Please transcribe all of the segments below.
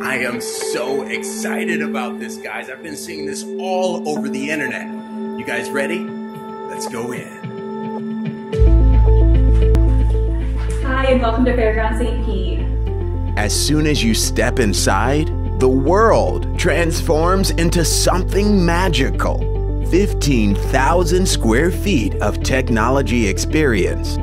I am so excited about this, guys. I've been seeing this all over the internet. You guys ready? Let's go in. Hi, and welcome to Fairgrounds St. Pete. As soon as you step inside, the world transforms into something magical. 15,000 square feet of technology experience.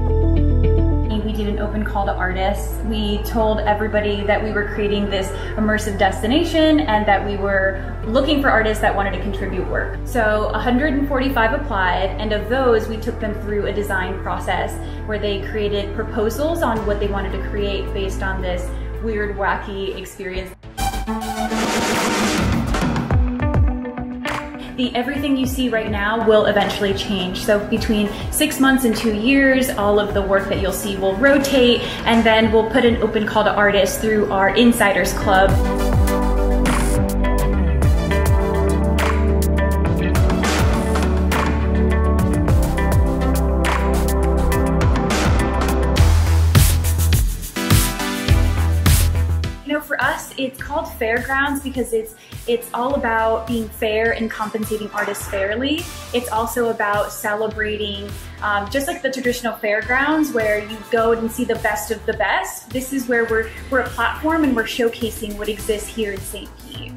We did an open call to artists. We told everybody that we were creating this immersive destination and that we were looking for artists that wanted to contribute work. So 145 applied, and of those we took them through a design process where they created proposals on what they wanted to create based on this weird, wacky experience. Everything you see right now will eventually change. So between 6 months and 2 years, all of the work that you'll see will rotate, and then we'll put an open call to artists through our Insiders Club. For us, it's called Fairgrounds because it's all about being fair and compensating artists fairly. It's also about celebrating, just like the traditional fairgrounds where you go and see the best of the best. This is where we're a platform and we're showcasing what exists here in St. Pete.